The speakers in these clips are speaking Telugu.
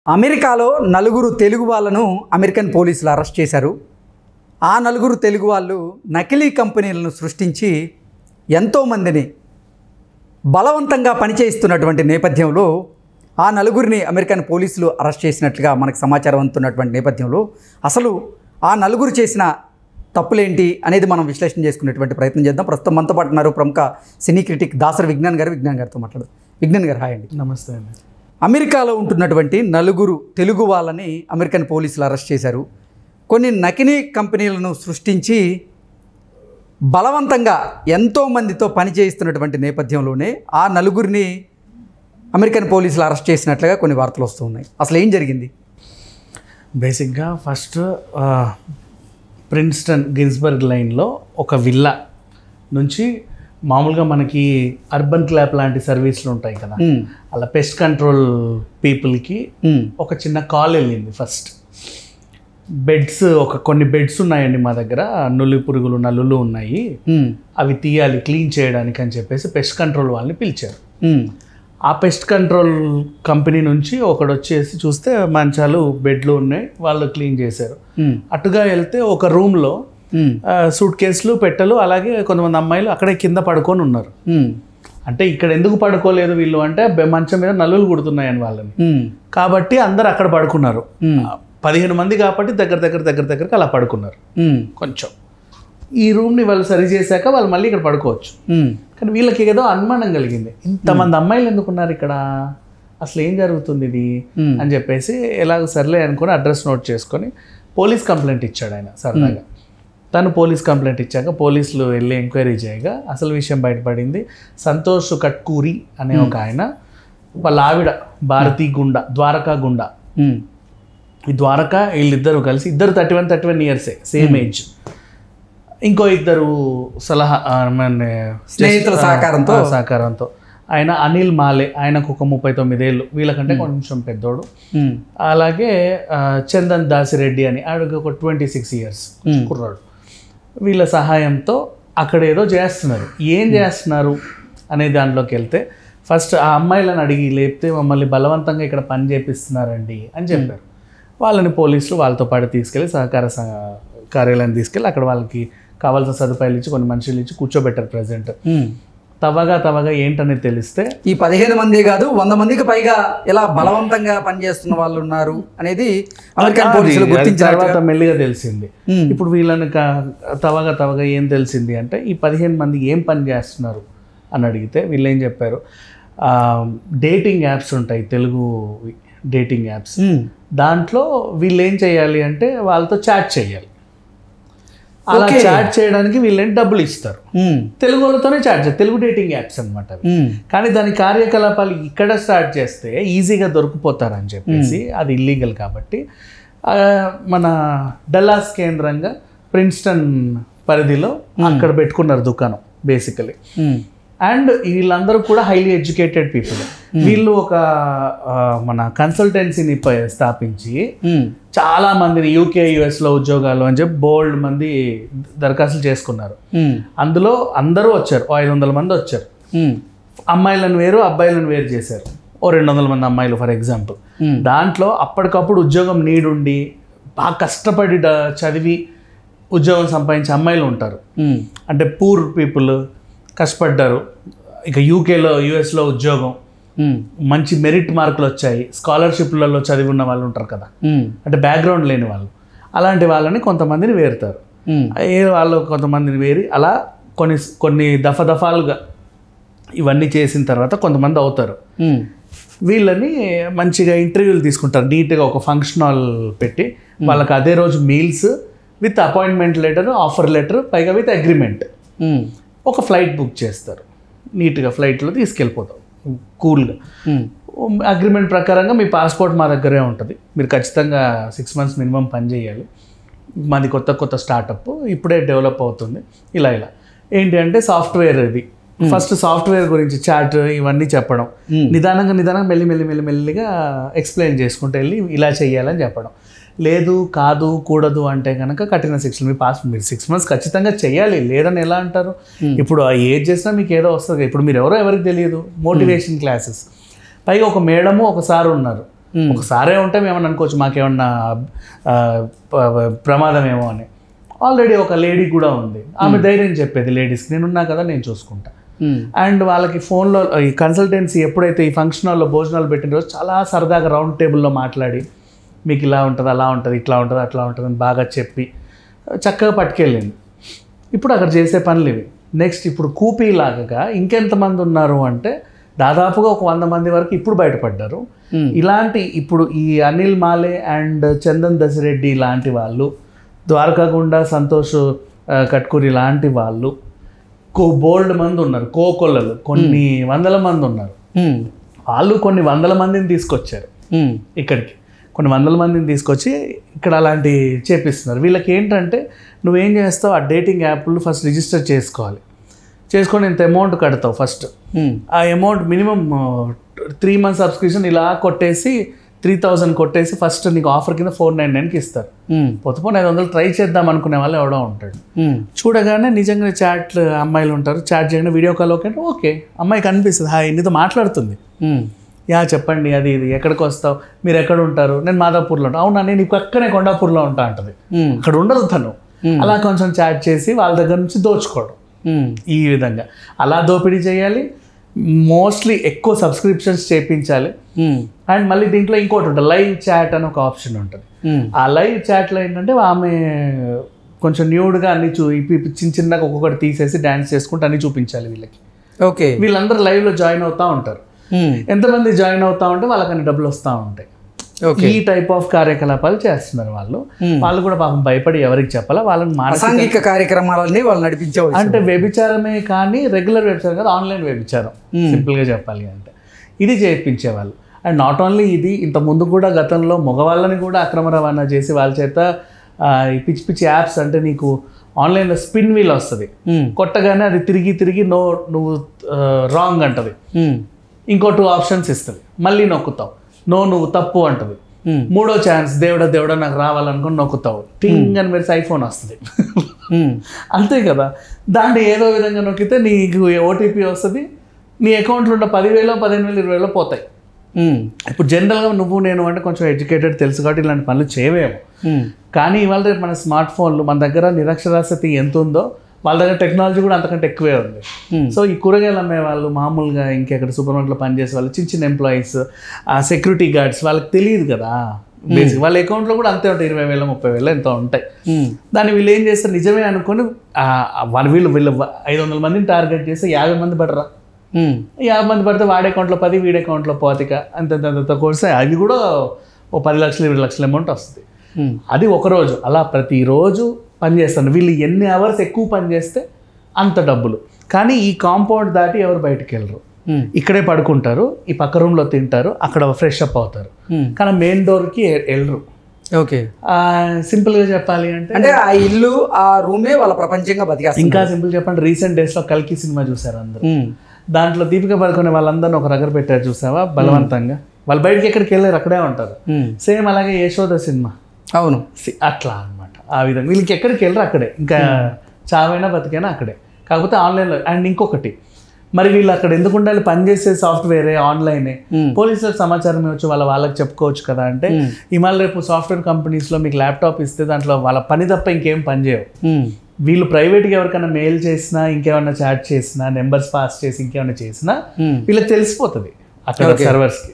అమెరికాలో నలుగురు తెలుగు వాళ్ళను అమెరికన్ పోలీసులు అరెస్ట్ చేశారు. ఆ నలుగురు తెలుగు వాళ్ళు నకిలీ కంపెనీలను సృష్టించి ఎంతోమందిని బలవంతంగా పనిచేయిస్తున్నటువంటి నేపథ్యంలో ఆ నలుగురిని అమెరికన్ పోలీసులు అరెస్ట్ చేసినట్లుగా మనకు సమాచారం అందుతున్నటువంటి నేపథ్యంలో అసలు ఆ నలుగురు చేసిన తప్పులేంటి అనేది మనం విశ్లేషణ చేసుకునేటువంటి ప్రయత్నం చేద్దాం. ప్రస్తుతం మనతో పాటు ఉన్నారు ప్రముఖ సినీ క్రిటిక్ దాసరి విజ్ఞాన్ గారితో మాట్లాడదాం. విజ్ఞాన్ గారు, హాయ్ అండి. నమస్తే అండి. అమెరికాలో ఉంటున్నటువంటి నలుగురు తెలుగు వాళ్ళని అమెరికన్ పోలీసులు అరెస్ట్ చేశారు. కొన్ని నకిలీ కంపెనీలను సృష్టించి బలవంతంగా ఎంతోమందితో పనిచేయిస్తున్నటువంటి నేపథ్యంలోనే ఆ నలుగురిని అమెరికన్ పోలీసులు అరెస్ట్ చేసినట్లుగా కొన్ని వార్తలు వస్తూ ఉన్నాయి. అసలు ఏం జరిగింది? బేసిక్గా ఫస్ట్ ప్రిన్స్టన్ గిన్స్బర్గ్ లైన్లో ఒక విల్లా నుంచి మామూలుగా మనకి అర్బన్ క్లాప్ లాంటి సర్వీసులు ఉంటాయి కదా, అలా పెస్ట్ కంట్రోల్ పీపుల్కి ఒక చిన్న కాల్ వెళ్ళింది. ఫస్ట్ బెడ్స్, కొన్ని బెడ్స్ ఉన్నాయండి మా దగ్గర, నులి పురుగులు నల్లులు ఉన్నాయి, అవి తీయాలి క్లీన్ చేయడానికి అని చెప్పేసి పెస్ట్ కంట్రోల్ వాళ్ళని పిలిచారు. ఆ పెస్ట్ కంట్రోల్ కంపెనీ నుంచి ఒకడు వచ్చేసి చూస్తే మంచాలు బెడ్లు ఉన్నాయి, వాళ్ళు క్లీన్ చేశారు. అటుగా వెళ్తే ఒక రూమ్లో సూట్ కేసులు పెట్టెలు, అలాగే కొంతమంది అమ్మాయిలు అక్కడే కింద పడుకొని ఉన్నారు. అంటే ఇక్కడ ఎందుకు పడుకోలేదు వీళ్ళు అంటే మంచం మీద నల్లులు కుడుతున్నాయని వాళ్ళని, కాబట్టి అందరు అక్కడ పడుకున్నారు. 15 మంది కాబట్టి దగ్గరికి అలా పడుకున్నారు. కొంచెం ఈ రూమ్ని వాళ్ళు సరి చేశాక వాళ్ళు మళ్ళీ ఇక్కడ పడుకోవచ్చు. కానీ వీళ్ళకి ఏదో అనుమానం కలిగింది, ఇంతమంది అమ్మాయిలు ఎందుకున్నారు ఇక్కడ, అసలు ఏం జరుగుతుంది ఇది అని చెప్పేసి ఎలాగో సర్లే అనుకుని అడ్రస్ నోట్ చేసుకొని పోలీస్ కంప్లైంట్ ఇచ్చాడు ఆయన సరదాగా. తను పోలీస్ కంప్లైంట్ ఇచ్చాక పోలీసులు వెళ్ళి ఎంక్వైరీ చేయగా అసలు విషయం బయటపడింది. సంతోష్ కట్కూరి అనే ఒక ఆయన, వాళ్ళ ఆవిడ భారతీ గుండా, ద్వారకా గుండా, ఈ ద్వారకా, వీళ్ళిద్దరూ కలిసి, ఇద్దరు 31 ఇయర్సే, సేమ్ ఏజ్. ఇంకో ఇద్దరు స్నేహితుల సహకారంతో ఆయన అనిల్ మాలే, ఆయనకు ఒక 39 ఏళ్ళు, వీళ్ళకంటే కొంచెం పెద్దోడు. అలాగే చందన్ దాసిరెడ్డి అని, ఆవిడకి ఒక 26 ఇయర్స్ కుర్రాడు. వీళ్ళ సహాయంతో అక్కడ ఏదో చేస్తున్నారు. ఏం చేస్తున్నారు అనే దాంట్లోకి వెళ్తే ఫస్ట్ ఆ అమ్మాయిలను అడిగి లేపితే మమ్మల్ని బలవంతంగా ఇక్కడ పని చేపిస్తున్నారండి అని చెప్పారు. వాళ్ళని పోలీసులు వాళ్ళతో పాటు తీసుకెళ్ళి సహకార కార్యాలయాన్ని తీసుకెళ్ళి అక్కడ వాళ్ళకి కావాల్సిన సదుపాయాలు ఇచ్చి కొన్ని మనుషులు ఇచ్చి కూర్చోబెట్టారు. ప్రజెంట్ తవ్వగా ఏంటనేది తెలిస్తే ఈ 15 మంది కాదు 100 మందికి పైగా ఇలా బలవంతంగా పనిచేస్తున్న వాళ్ళు ఉన్నారు అనేది అమెరికన్ పోలీసులు గుర్తించిన తర్వాత మెల్లిగా తెలిసింది. ఇప్పుడు వీళ్ళని తవ్వగా ఏం తెలిసింది అంటే ఈ 15 మంది ఏం పని చేస్తున్నారు అని అడిగితే వీళ్ళు ఏం చెప్పారు, డేటింగ్ యాప్స్ ఉంటాయి, తెలుగు డేటింగ్ యాప్స్, దాంట్లో వీళ్ళు ఏం చేయాలి అంటే వాళ్ళతో చాట్ చేయాలి. అలా చాట్ చేయడానికి వీళ్ళని డబ్బులు ఇస్తారు. తెలుగు వాళ్ళతోనే చాట్ చేస్తారు, తెలుగు డేటింగ్ యాప్స్ అనమాట అవి. కానీ దాని కార్యకలాపాలు ఇక్కడ స్టార్ట్ చేస్తే ఈజీగా దొరికిపోతారని చెప్పేసి, అది ఇల్లీగల్ కాబట్టి మన డల్లాస్ కేంద్రంగా ప్రిన్స్టన్ పరిధిలో అక్కడ పెట్టుకున్నారు దుకాణం బేసికలీ. అండ్ వీళ్ళందరూ కూడా హైలీ ఎడ్యుకేటెడ్ పీపుల్. వీళ్ళు ఒక మన కన్సల్టెన్సీని స్థాపించి చాలా మందిని UK US ఉద్యోగాలు అని చెప్పి బోల్డ్ మంది దరఖాస్తులు చేసుకున్నారు. అందులో అందరూ వచ్చారు, 500 మంది వచ్చారు. అమ్మాయిలను వేరు అబ్బాయిలను వేరు చేశారు, 200 మంది అమ్మాయిలు ఫర్ ఎగ్జాంపుల్. దాంట్లో అప్పటికప్పుడు ఉద్యోగం నీడుండి బాగా కష్టపడి చదివి ఉద్యోగం సంపాదించే అమ్మాయిలు ఉంటారు. అంటే పూర్ పీపుల్ కష్టపడ్డారు, ఇక UKలో US ఉద్యోగం, మంచి మెరిట్ మార్కులు వచ్చాయి, స్కాలర్షిప్లలో చదివి ఉన్న వాళ్ళు ఉంటారు కదా, అంటే బ్యాక్గ్రౌండ్ లేని వాళ్ళు, అలాంటి వాళ్ళని కొంతమందిని వేరుతారు. వాళ్ళు కొంతమందిని వేరి అలా కొన్ని దఫాలుగా ఇవన్నీ చేసిన తర్వాత కొంతమంది అవుతారు. వీళ్ళని మంచిగా ఇంటర్వ్యూలు తీసుకుంటారు, నీట్గా ఒక ఫంక్షన్ హాల్ పెట్టి వాళ్ళకి అదే రోజు meals with appointment letter, offer letter, పైగా విత్ అగ్రిమెంట్. ఒక ఫ్లైట్ బుక్ చేస్తారు, నీట్గా ఫ్లైట్లో తీసుకెళ్ళిపోతాం కూల్గా. అగ్రిమెంట్ ప్రకారంగా మీ పాస్పోర్ట్ మా దగ్గరే ఉంటుంది, మీరు ఖచ్చితంగా 6 months మినిమం పని చేయాలి, మాది కొత్త స్టార్టప్ ఇప్పుడే డెవలప్ అవుతుంది. ఇలా ఏంటి అంటే సాఫ్ట్వేర్, ఇది ఫస్ట్ సాఫ్ట్వేర్ గురించి చాట్ ఇవన్నీ చెప్పడం, నిదానంగా మెల్లిగా ఎక్స్ప్లెయిన్ చేసుకుంటూ వెళ్ళి ఇలా చేయాలని చెప్పడం. లేదు కాదు కూడదు అంటే కనుక కఠిన శిక్షలు. మీరు 6 months ఖచ్చితంగా చేయాలి, లేదని ఎలా అంటారు? ఇప్పుడు ఏది చేసినా మీకు ఏదో వస్తుంది. ఇప్పుడు మీరు ఎవరికి తెలియదు, మోటివేషన్ క్లాసెస్, పైగా ఒక మేడము ఒక సార్ ఉన్నారు, ఒకసారే ఉంటే మేమని అనుకోవచ్చు మాకేమన్నా ప్రమాదం ఏమో అని. ఆల్రెడీ ఒక లేడీ కూడా ఉంది, ఆమె ధైర్యం చెప్పేది లేడీస్కి, నేనున్నా కదా నేను చూసుకుంటా. అండ్ వాళ్ళకి ఫోన్లో ఈ కన్సల్టెన్సీ ఎప్పుడైతే ఈ ఫంక్షన్ హాల్లో భోజనాలు పెట్టిన రోజు చాలా సరదాగా రౌండ్ టేబుల్లో మాట్లాడి మీకు ఇలా ఉంటుంది, అలా ఉంటుంది, ఇట్లా ఉంటుంది, అట్లా ఉంటుంది అని బాగా చెప్పి చక్కగా పట్టుకెళ్ళింది. ఇప్పుడు అక్కడ చేసే పనులు ఇవి. నెక్స్ట్ ఇప్పుడు కూపీలాగా ఇంకెంతమంది ఉన్నారు అంటే దాదాపుగా ఒక 100 మంది వరకు ఇప్పుడు బయటపడ్డారు. ఇలాంటి ఇప్పుడు ఈ అనిల్ మాలే అండ్ చందన్ దసిరెడ్డి లాంటి వాళ్ళు, ద్వారకాగుండ సంతోష్ కట్కూరి లాంటి వాళ్ళు బోల్డ్ మంది ఉన్నారు, కోకొల్లలు కొన్ని 100 మంది ఉన్నారు. వాళ్ళు కొన్ని 100 మందిని తీసుకొచ్చారు ఇక్కడికి, కొన్ని 100 మందిని తీసుకొచ్చి ఇక్కడ అలాంటి చేపిస్తున్నారు. వీళ్ళకి ఏంటంటే నువ్వేం చేస్తావు, ఆ డేటింగ్ యాప్లు ఫస్ట్ రిజిస్టర్ చేసుకోవాలి, చేసుకొని ఇంత అమౌంట్ కడతావు ఫస్ట్. ఆ అమౌంట్ మినిమం 3 months సబ్స్క్రిప్షన్ ఇలా కొట్టేసి 3000 కొట్టేసి ఫస్ట్ నీకు ఆఫర్ కింద 499కి ఇస్తారు. పోతే 500 ట్రై చేద్దాం అనుకునే వాళ్ళు ఎవడో ఉంటాడు. చూడగానే నిజంగా చాట్లు అమ్మాయిలు ఉంటారు, చాట్ చేయగానే వీడియో కాల్ ఓకే అంటే ఓకే, అమ్మాయికి అనిపిస్తుంది హాయ్ నీతో మాట్లాడుతుంది, యా చెప్పండి అది ఇది ఎక్కడికి వస్తావు, మీరు ఎక్కడ ఉంటారు, నేను మాదాపూర్లో ఉంటాను, అవునా నేను పక్కనే కొండాపూర్లో ఉంటా అంటది. అక్కడ ఉండదు తను. అలా కొంచెం చాట్ చేసి వాళ్ళ దగ్గర నుంచి దోచుకోవడం. ఈ విధంగా అలా దోపిడీ చేయాలి. మోస్ట్లీ ఎక్కువ సబ్స్క్రిప్షన్స్ చేయించాలి. అండ్ మళ్ళీ దీంట్లో ఇంకోటి ఉంటుంది, లైవ్ చాట్ అని ఒక ఆప్షన్ ఉంటుంది. ఆ లైవ్ చాట్లో ఏంటంటే ఆమె కొంచెం న్యూడ్గా అన్ని చిన్నగా ఒక్కొక్కటి తీసేసి డ్యాన్స్ చేసుకుంటూ అన్ని చూపించాలి వీళ్ళకి. ఓకే, వీళ్ళందరూ లైవ్లో జాయిన్ అవుతూ ఉంటారు. ఎంతమంది జాయిన్ అవుతూ ఉంటే వాళ్ళకి అన్ని డబ్బులు వస్తూ ఉంటాయి. ఈ టైప్ ఆఫ్ కార్యకలాపాలు చేస్తున్నారు వాళ్ళు. వాళ్ళు కూడా పాపం భయపడి ఎవరికి చెప్పాలా, వాళ్ళని సాంఘిక కార్యక్రమాలన్నీ వాళ్ళు నడిపించేవాళ్ళు. అంటే వ్యభిచారమే కానీ రెగ్యులర్ వ్యభిచారం కాదు, ఆన్లైన్ వ్యభిచారం సింపుల్గా చెప్పాలి అంటే ఇది చేయించేవాళ్ళు. అండ్ నాట్ ఓన్లీ ఇది, ఇంత ముందు కూడా గతంలో మగవాళ్ళని కూడా అక్రమ రవాణా చేసి వాళ్ళ చేత ఈ పిచ్చి పిచ్చి యాప్స్ అంటే నీకు ఆన్లైన్లో స్పిన్ వీల్ వస్తుంది, కొట్టగానే అది తిరిగి తిరిగి నువ్వు రాంగ్ అంటది, ఇంకో 2 ఆప్షన్స్ ఇస్తుంది, మళ్ళీ నొక్కుతావు, నువ్వు తప్పు అంటది, 3వ ఛాన్స్ దేవుడా నాకు రావాలనుకుని నొక్కుతావు, టింగ్ అని మీరు ఐఫోన్ వస్తుంది. అంతే కదా, దాన్ని ఏదో విధంగా నొక్కితే నీకు ఓటీపీ వస్తుంది, నీ అకౌంట్లో ఉన్న 10,000 15,000 20,000 పోతాయి. ఇప్పుడు జనరల్గా నువ్వు నేను అంటే కొంచెం ఎడ్యుకేటెడ్ తెలుసు కాబట్టి ఇలాంటి పనులు చేయవేమో, కానీ ఇవాళ రేపు మన స్మార్ట్ ఫోన్లు మన దగ్గర నిరక్షరాస్యత ఎంత ఉందో వాళ్ళ దగ్గర టెక్నాలజీ కూడా అంతకంటే ఎక్కువే ఉంది. సో ఈ కూరగాయలు అమ్మే వాళ్ళు మామూలుగా ఇంకెక్కడ సూపర్ మార్కెట్లో పనిచేసే వాళ్ళు, చిన్న ఎంప్లాయీస్, సెక్యూరిటీ గార్డ్స్, వాళ్ళకి తెలియదు కదా బేసిక్, వాళ్ళ అకౌంట్లో కూడా అంతే ఉంటాయి, 20,000 30,000 ఎంతో ఉంటాయి. దాన్ని వీళ్ళు ఏం చేస్తారు, నిజమే అనుకుని వీళ్ళు 500 మందిని టార్గెట్ చేస్తే 50 మంది పడరా, 50 మంది పడితే వాడి అకౌంట్లో 10, వీడి అకౌంట్లో 25, అంత కోర్స్ అది కూడా ఓ 10 లక్షలు 20 లక్షల అమౌంట్ వస్తుంది. అది ఒకరోజు. అలా ప్రతిరోజు పని చేస్తాను. వీళ్ళు ఎన్ని అవర్స్ ఎక్కువ పని చేస్తే అంత డబ్బులు. కానీ ఈ కాంపౌండ్ దాటి ఎవరు బయటకు వెళ్ళరు, ఇక్కడే పడుకుంటారు, ఈ పక్క రూమ్లో తింటారు, అక్కడ ఫ్రెష్ అప్ అవుతారు, కానీ మెయిన్ డోర్కి వెళ్ళరు. ఓకే, సింపుల్గా చెప్పాలి అంటే ఆ ఇల్లు ఆ రూమే వాళ్ళ ప్రపంచంగా బతికేస్తారు. ఇంకా సింపుల్ చెప్పండి, రీసెంట్ డేస్లో కల్కి సినిమా చూసారు అందరూ, దాంట్లో దీపిక పడుకునే వాళ్ళందరినీ ఒక దగ్గర పెట్టారు చూసావా బలవంతంగా, వాళ్ళు బయటకి ఎక్కడికి వెళ్ళారు, అక్కడే ఉంటారు. సేమ్ అలాగే యశోద సినిమా, అవును అట్లా అనమాట. ఆ విధంగా వీళ్ళకి ఎక్కడికి వెళ్ళరు, అక్కడే ఇంకా చావైనా బతికైనా అక్కడే, కాకపోతే ఆన్లైన్లో. అండ్ ఇంకొకటి, మరి వీళ్ళు అక్కడ ఎందుకు ఉండాలి, పనిచేసే సాఫ్ట్వేరే ఆన్లైనే, పోలీసులకు సమాచారం ఇవ్వచ్చు, వాళ్ళకి చెప్పుకోవచ్చు కదా. అంటే ఇవాళ రేపు సాఫ్ట్వేర్ కంపెనీస్లో మీకు ల్యాప్టాప్ ఇస్తే దాంట్లో వాళ్ళ పని తప్ప ఇంకేం పని చేయవు. వీళ్ళు ప్రైవేట్గా ఎవరికైనా మెయిల్ చేసినా, ఇంకేమైనా చాట్ చేసినా, నెంబర్స్ పాస్ చేసి ఇంకేమైనా చేసినా వీళ్ళకి తెలిసిపోతుంది అక్కడ సర్వర్స్కి,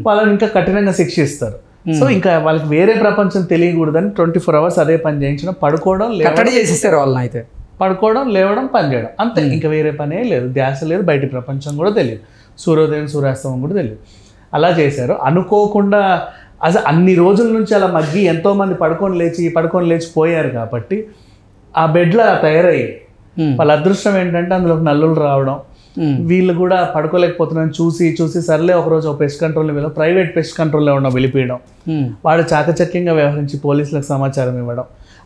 వాళ్ళని ఇంకా కఠినంగా శిక్షిస్తారు. సో ఇంకా వాళ్ళకి వేరే ప్రపంచం తెలియకూడదని 24 hours అదే పని చేయించడం, పడుకోవడం చేసేస్తారు వాళ్ళని, అయితే పడుకోవడం లేవడం పని చేయడం అంతే, ఇంకా వేరే పనే లేదు, ధ్యాస లేదు, బయట ప్రపంచం కూడా తెలియదు, సూర్యోదయం సూర్యాస్తమం కూడా తెలియదు. అలా చేశారు అనుకోకుండా. అసలు అన్ని రోజుల నుంచి అలా మగ్గి ఎంతోమంది పడుకొని లేచి పోయారు కాబట్టి ఆ బెడ్లో అలా తయారయ్యాయి. వాళ్ళ అదృష్టం ఏంటంటే అందులోకి నల్లులు రావడం, వీళ్ళు కూడా పడుకోలేకపోతున్నారని చూసి సర్లే ఒకరోజు పెస్ట్ కంట్రోల్ ప్రైవేట్ పెస్ట్ కంట్రోల్లో ఉన్న వెళ్ళిపోయడం, వాడు చాకచక్యంగా వ్యవహరించి పోలీసులకు సమాచారం ఇవ్వడం,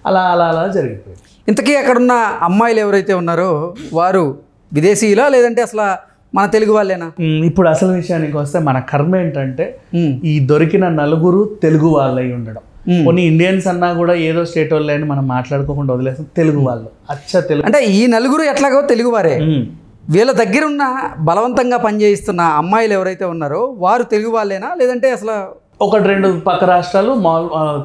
అలా అలా అలా జరిగిపోయింది. ఇంతకీ అక్కడున్న అమ్మాయిలు ఎవరైతే ఉన్నారో వారు విదేశీయులా లేదంటే అసలు మన తెలుగు వాళ్ళేనా? ఇప్పుడు అసలు విషయానికి వస్తే మన కర్మ ఏంటంటే ఈ దొరికిన 9 తెలుగు వాళ్ళై ఉండడం. కొన్ని ఇండియన్స్ అన్నా కూడా ఏదో స్టేట్ వాళ్ళే అని మనం మాట్లాడుకోకుండా వదిలేస్తాం, తెలుగు వాళ్ళు తెలుగు. అంటే ఈ 9 ఎట్లాగో తెలుగు వారే. వీళ్ళ దగ్గర ఉన్న బలవంతంగా పనిచేయిస్తున్న అమ్మాయిలు ఎవరైతే ఉన్నారో వారు తెలుగు వాళ్ళేనా లేదంటే అసలు ఒకటి రెండు పక్క రాష్ట్రాలు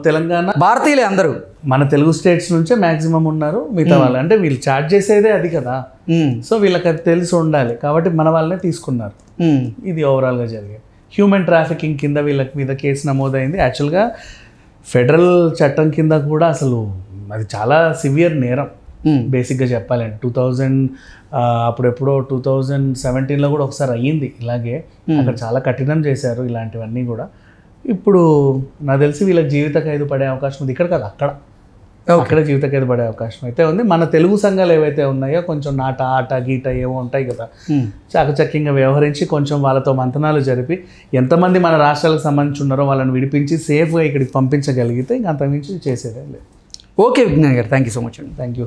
తెలంగాణ, భారతీయులే అందరూ మన తెలుగు స్టేట్స్ నుంచే మ్యాక్సిమం ఉన్నారు. మిగతా వాళ్ళు అంటే వీళ్ళు చార్జ్ చేసేదే అది కదా, సో వీళ్ళకి అది తెలిసి ఉండాలి కాబట్టి మన వాళ్ళనే తీసుకున్నారు. ఇది ఓవరాల్గా జరిగేది. హ్యూమన్ ట్రాఫికింగ్ కింద వీళ్ళకి మీద కేసు నమోదైంది. యాక్చువల్గా ఫెడరల్ చట్టం కింద కూడా అసలు అది చాలా సివియర్ నేరం బేసిక్గా చెప్పాలంటే. 2000 అప్పుడెప్పుడో 2017లో కూడా ఒకసారి అయ్యింది ఇలాగే. అక్కడ చాలా కఠినం చేశారు ఇలాంటివన్నీ కూడా. ఇప్పుడు నాకు తెలిసి వీళ్ళకి జీవిత ఖైదు పడే అవకాశం ఉంది. ఇక్కడ కాదు, అక్కడ జీవిత ఖైదు పడే అవకాశం అయితే ఉంది. మన తెలుగు సంఘాలు ఏవైతే ఉన్నాయో కొంచెం నాట ఆట గీట ఏవో ఉంటాయి కదా, చాకచక్యంగా వ్యవహరించి కొంచెం వాళ్ళతో మంతనాలు జరిపి ఎంతమంది మన రాష్ట్రాలకు సంబంధించి ఉన్నారో వాళ్ళని విడిపించి సేఫ్గా ఇక్కడికి పంపించగలిగితే ఇంక అంతకుమించి చేసేదే లేదు. ఓకే విజ్ఞాన్ గారు, థ్యాంక్ యూ సో మచ్ అండి. Thank you.